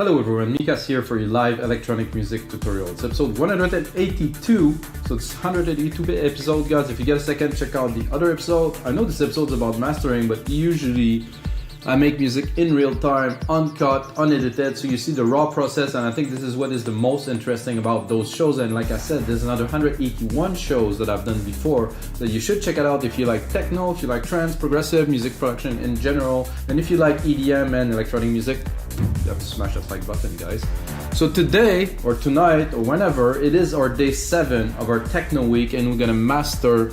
Hello everyone, Mikas here for your live electronic music tutorial. It's episode 182, so it's 182 episode, guys. If you get a second, check out the other episode. I know this episode's about mastering, but usually I make music in real time, uncut, unedited, so you see the raw process, and I think this is what is the most interesting about those shows. And like I said, there's another 181 shows that I've done before that you should check it out if you like techno, if you like trance, progressive music production in general, and if you like EDM and electronic music. You have to smash that like button, guys. So today, or tonight, or whenever, it is our day 7 of our techno week, and we're gonna master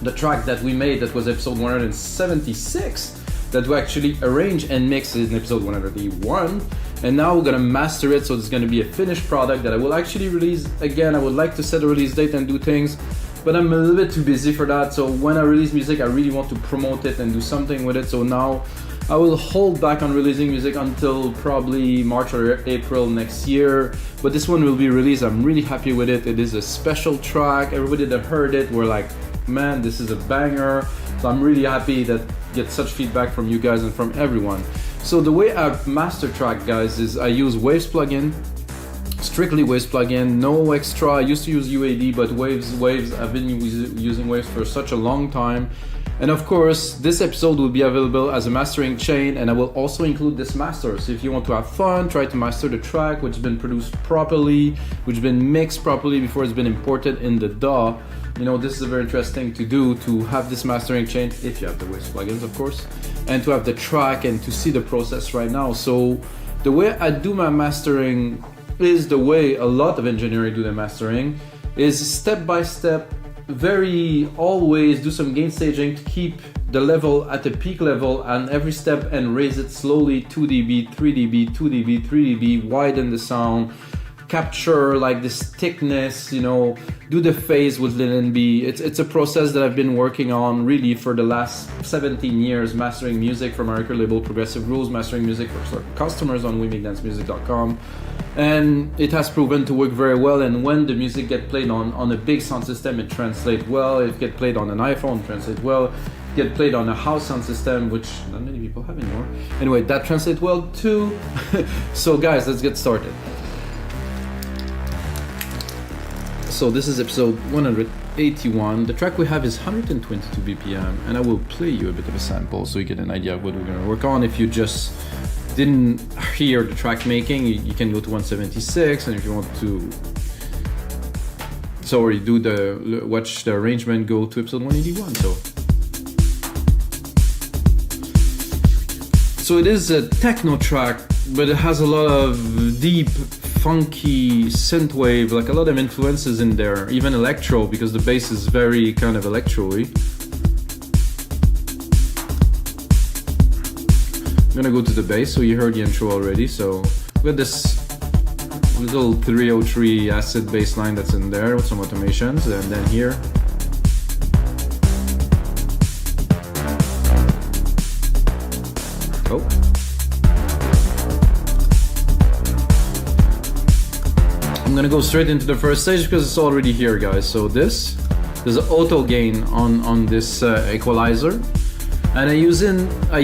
the track that we made that was episode 176 that we actually arranged and mixed in episode 181, and now we're gonna master it, so it's gonna be a finished product that I will actually release. Again, I would like to set a release date and do things, but I'm a little bit too busy for that. So when I release music, I really want to promote it and do something with it, so now I will hold back on releasing music until probably March or April next year, but this one will be released. I'm really happy with it. It is a special track. Everybody that heard it were like, man, this is a banger. So I'm really happy that get such feedback from you guys and from everyone. So the way I master track, guys, is I use Waves plugin, strictly Waves plugin, no extra. I used to use UAD, but Waves, I've been using Waves for such a long time. And of course, this episode will be available as a mastering chain, and I will also include this master. So if you want to have fun, try to master the track, which has been produced properly, which has been mixed properly before it's been imported in the DAW. You know, this is very interesting to do, to have this mastering chain, if you have the Waves plugins, of course, and to have the track and to see the process right now. So the way I do my mastering is the way a lot of engineering do their mastering, is step by step. Very always do some gain staging to keep the level at the peak level on every step and raise it slowly 2 dB, 3 dB, 2 dB, 3 dB, widen the sound, capture like this thickness, you know, do the phase with LINMB. It's a process that I've been working on really for the last 17 years, mastering music for my record label Progressive Rules, mastering music for customers on WeMakeDanceMusic.com. And it has proven to work very well, and when the music get played on a big sound system, it translates well. If it get played on an iPhone, it translates well. Get played on a house sound system, which not many people have anymore. Anyway, that translates well too. So guys, let's get started. So this is episode 181. The track we have is 122 BPM, and I will play you a bit of a sample so you get an idea of what we're gonna work on. If you just didn't hear the track making, you can go to 176, and if you want to watch the arrangement, go to episode 181. So it is a techno track, but it has a lot of deep, funky synthwave, like a lot of influences in there, even electro, because the bass is very kind of electro-y. I'm gonna go to the bass, so you heard the intro already. So we got this little 303 acid bass line that's in there with some automations, and then here I'm gonna go straight into the first stage because it's already here, guys. So there's an auto gain on this equalizer, and I'm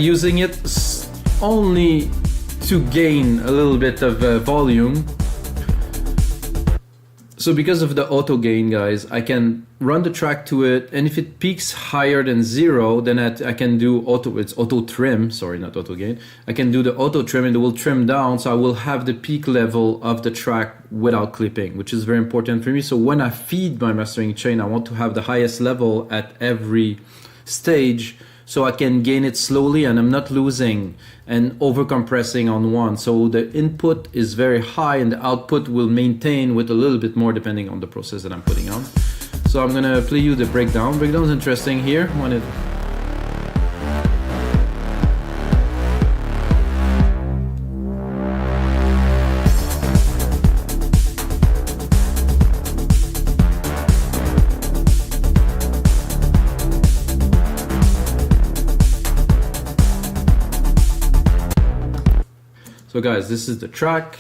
using it only to gain a little bit of volume. So because of the auto gain, guys, I can run the track to it, and if it peaks higher than 0, then I can do auto trim, sorry, not auto gain. I can do the auto trim, and it will trim down, so I will have the peak level of the track without clipping, which is very important for me. So when I feed my mastering chain, I want to have the highest level at every stage, so I can gain it slowly and I'm not losing and over compressing on one. So the input is very high and the output will maintain with a little bit more depending on the process that I'm putting on. So I'm gonna play you the breakdown. Breakdown is interesting here when it So guys, this is the track.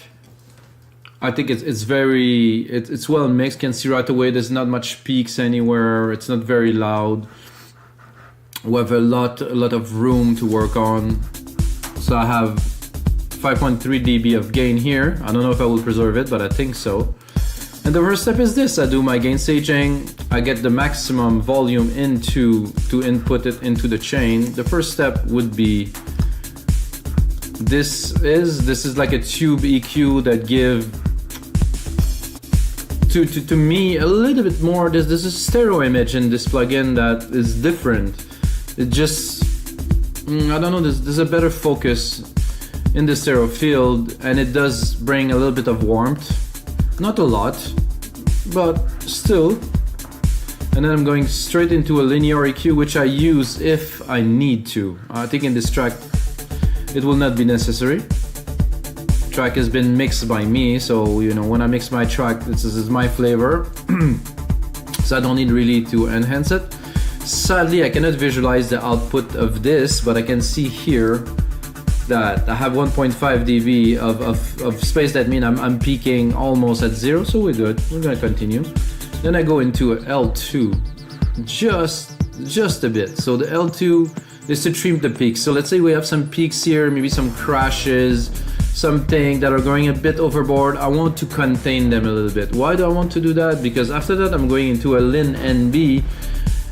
I think it's well mixed. Can see right away there's not much peaks anywhere. It's not very loud. We have a lot of room to work on. So I have 5.3 dB of gain here. I don't know if I will preserve it, but I think so. And the first step is this: I do my gain staging, I get the maximum volume to input it into the chain. The first step would be this is like a tube EQ that give to me a little bit more. There's a stereo image in this plugin that is different. It just I don't know, there's a better focus in the stereo field, and it does bring a little bit of warmth. Not a lot, but still. And then I'm going straight into a linear EQ, which I use if I need to. I think in this track it will not be necessary. Track has been mixed by me, so you know, when I mix my track, this is my flavor. So I don't need really to enhance it. Sadly, I cannot visualize the output of this, but I can see here that I have 1.5 dB of space. That means I'm peaking almost at 0, so we're good. We're gonna continue. Then I go into a L2, just a bit. So the L2 is to trim the peaks. So let's say we have some peaks here, maybe some crashes, something that are going a bit overboard. I want to contain them a little bit. Why do I want to do that? Because after that I'm going into a LINMB,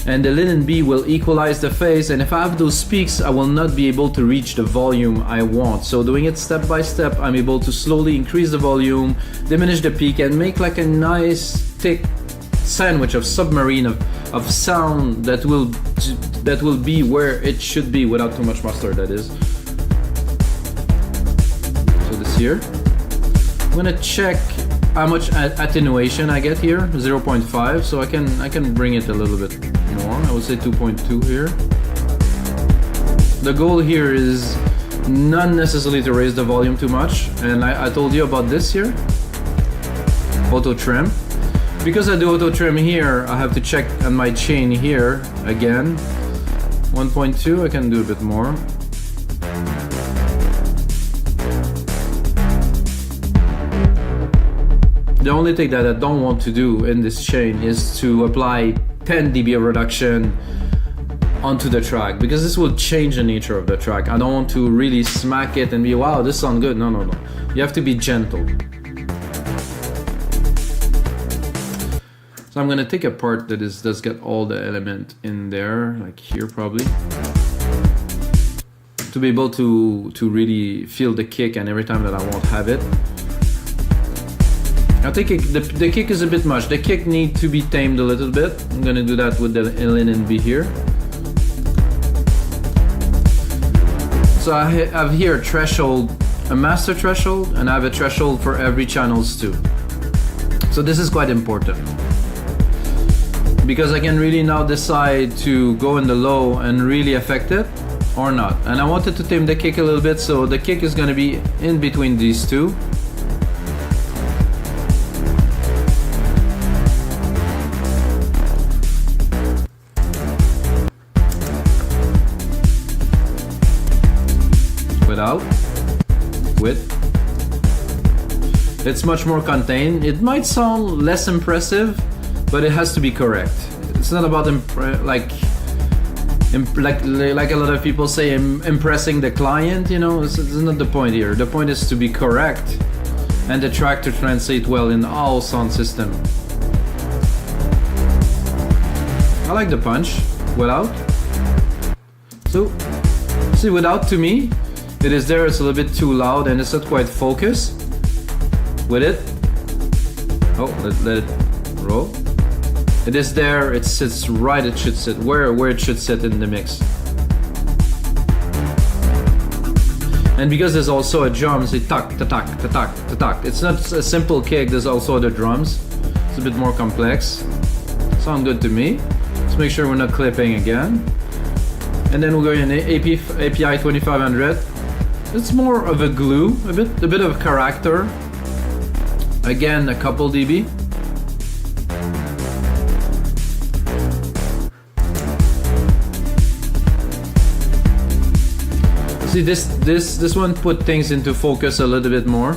and the LINMB will equalize the phase, and if I have those peaks, I will not be able to reach the volume I want. So doing it step by step, I'm able to slowly increase the volume, diminish the peak, and make like a nice thick sandwich of submarine of sound that will be where it should be without too much mustard, that is. So this here, I'm gonna check how much attenuation I get here, 0.5, so I can bring it a little bit more. I would say 2.2 here. The goal here is not necessarily to raise the volume too much, and I told you about this here, auto trim. Because I do auto trim here, I have to check on my chain here again. 1.2, I can do a bit more. The only thing that I don't want to do in this chain is to apply 10 dB of reduction onto the track, because this will change the nature of the track. I don't want to really smack it and be, wow, this sounds good. No. You have to be gentle. So I'm gonna take a part that does get all the element in there, like here probably, to be able to really feel the kick and every time that I won't have it. I think the kick is a bit much. The kick needs to be tamed a little bit. I'm gonna do that with the LINMB here. So I have here a threshold, a master threshold, and I have a threshold for every channels too. So this is quite important, because I can really now decide to go in the low and really affect it or not. And I wanted to tame the kick a little bit, so the kick is gonna be in between these two. Without, with. It's much more contained. It might sound less impressive, but it has to be correct. It's not about like a lot of people say, impressing the client. You know, it's not the point here. The point is to be correct, and the track to translate well in all sound system. I like the punch without. So see, without, to me, it is there. It's a little bit too loud and it's not quite focused. With it, oh, let it roll. It is there. It sits right. It should sit where it should sit in the mix. And because there's also a drum, say tak ta tak ta tak ta tak. It's not a simple kick. There's also the drums. It's a bit more complex. Sound good to me. Let's make sure we're not clipping again. And then we'll go in API 2500. It's more of a glue, a bit of character. Again, a couple dB. See, this one put things into focus a little bit more.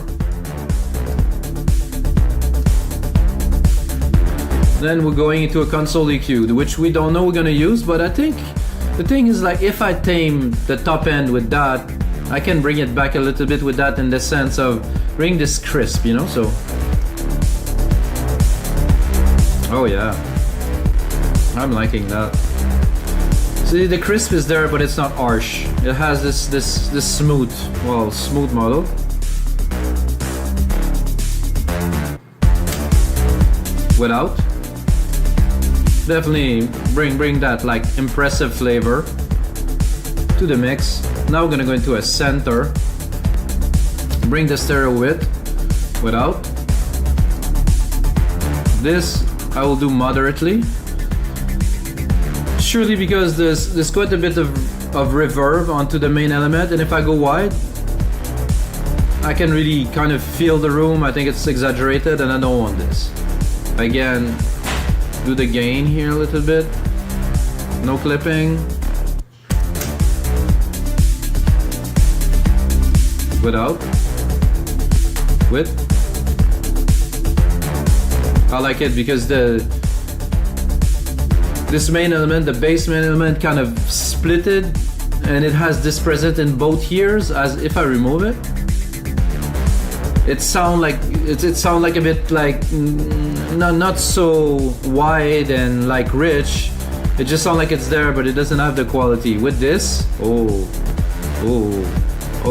Then we're going into a console EQ, which we don't know we're gonna use, but I think the thing is, like, if I tame the top end with that, I can bring it back a little bit with that in the sense of bring this crisp, you know, so. Oh yeah, I'm liking that. See, the crisp is there, but it's not harsh. It has this smooth, well, smooth model. Without. Definitely bring that like impressive flavor to the mix. Now we're gonna go into a center. Bring the stereo width without. This I will do moderately. Surely because there's quite a bit of reverb onto the main element, and if I go wide, I can really kind of feel the room. I think it's exaggerated and I don't want this. Again, do the gain here a little bit. No clipping. Without. With. I like it because this main element, the bass main element, kind of splitted, and it has this present in both ears. As if I remove it, it sound like a bit like not so wide and like rich. It just sounds like it's there, but it doesn't have the quality. With this, oh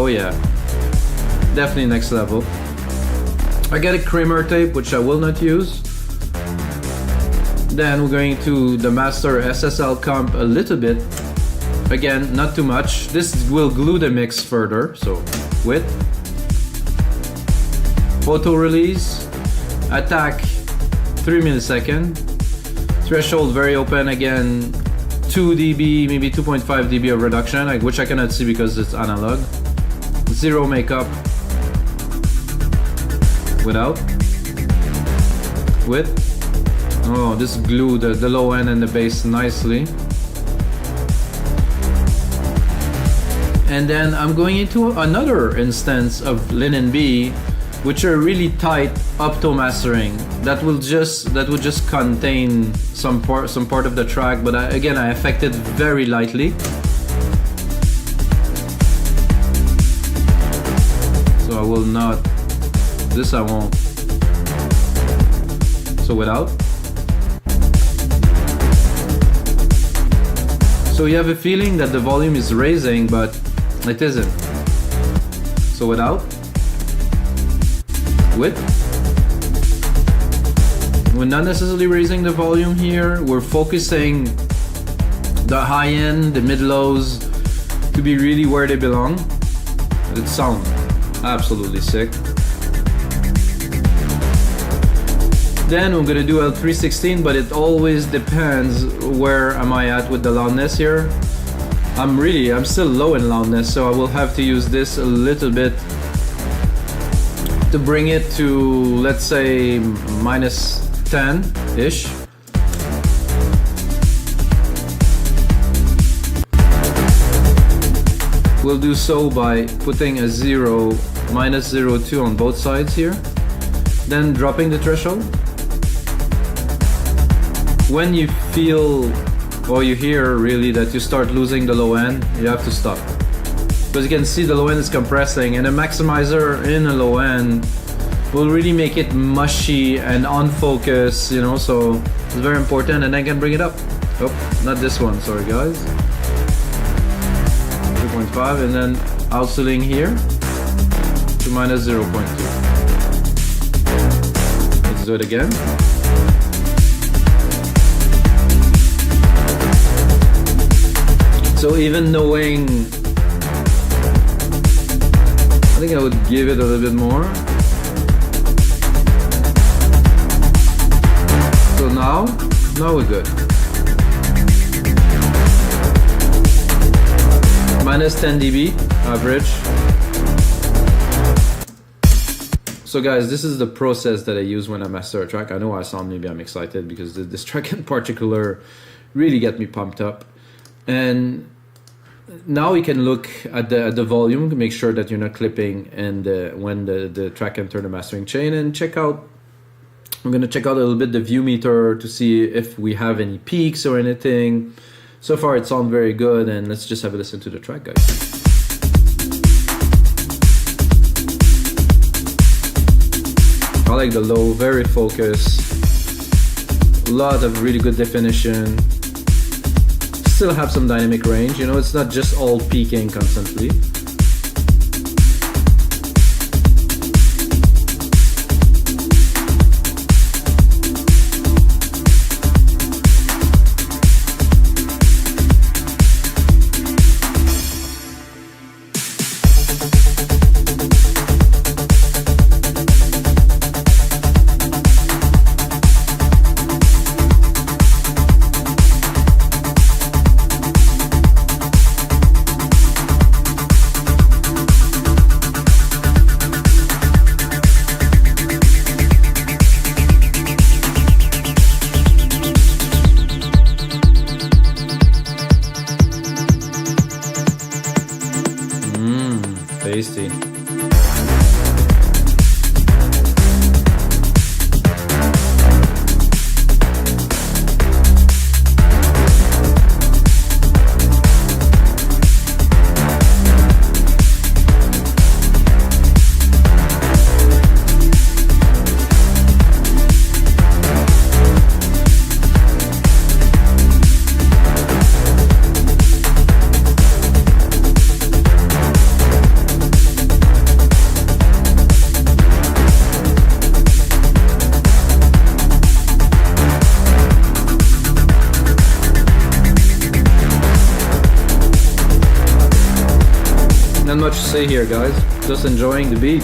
yeah, definitely next level. I get a Kramer tape, which I will not use. Then we're going to the master SSL comp a little bit. Again, not too much. This will glue the mix further. So width, photo release, attack 3 millisecond, threshold very open. Again, 2 dB, maybe 2.5 dB of reduction, which I cannot see because it's analog. Zero makeup. Without. With. Oh, this glued the low end and the bass nicely. And then I'm going into another instance of LINMB, which are really tight opto mastering. That will just contain some part of the track, but again I affected very lightly. So I will not. This I won't. So without. So you have a feeling that the volume is raising, but it isn't. So without. With. We're not necessarily raising the volume here. We're focusing the high end, the mid lows to be really where they belong. It sounds absolutely sick. Then we're gonna do L316, but it always depends where am I at with the loudness here. I'm still low in loudness, so I will have to use this a little bit to bring it to, let's say, minus 10-ish. We'll do so by putting a minus 0.2 on both sides here. Then dropping the threshold. When you feel or you hear really that you start losing the low end, you have to stop. Because you can see the low end is compressing, and a maximizer in a low end will really make it mushy and unfocused, you know, so it's very important. And I can bring it up. Oh, not this one, sorry guys. 3.5, and then outsoling here to minus 0.2. Let's do it again. So even knowing, I think I would give it a little bit more. So now we're good. Minus 10 dB average. So guys, this is the process that I use when I master a track. I know I sound, maybe I'm excited because this track in particular really get me pumped up. And now we can look at the volume to make sure that you're not clipping and when the track enter the mastering chain, and check out. I'm gonna check out a little bit the view meter to see if we have any peaks or anything. So far it sounds very good, and let's just have a listen to the track, guys. I like the low, very focused. A lot of really good definition. Still have some dynamic range, you know, it's not just all peaking constantly. Tasty. Not much to say here, guys. Just enjoying the beat.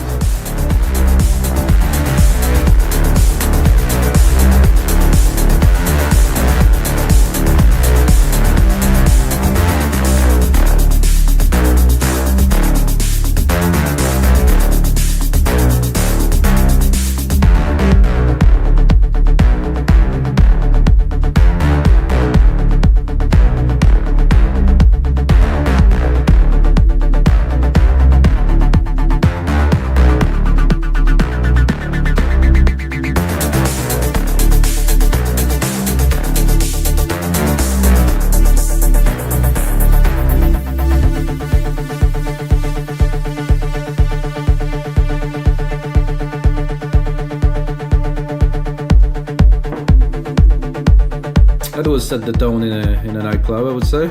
That would set the tone in a nightclub, I would say.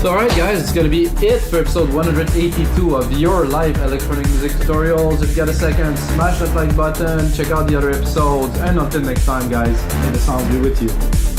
So alright guys, it's gonna be it for episode 182 of your live electronic music tutorials. If you got a second, smash that like button, check out the other episodes, and until next time guys, may the sound be with you.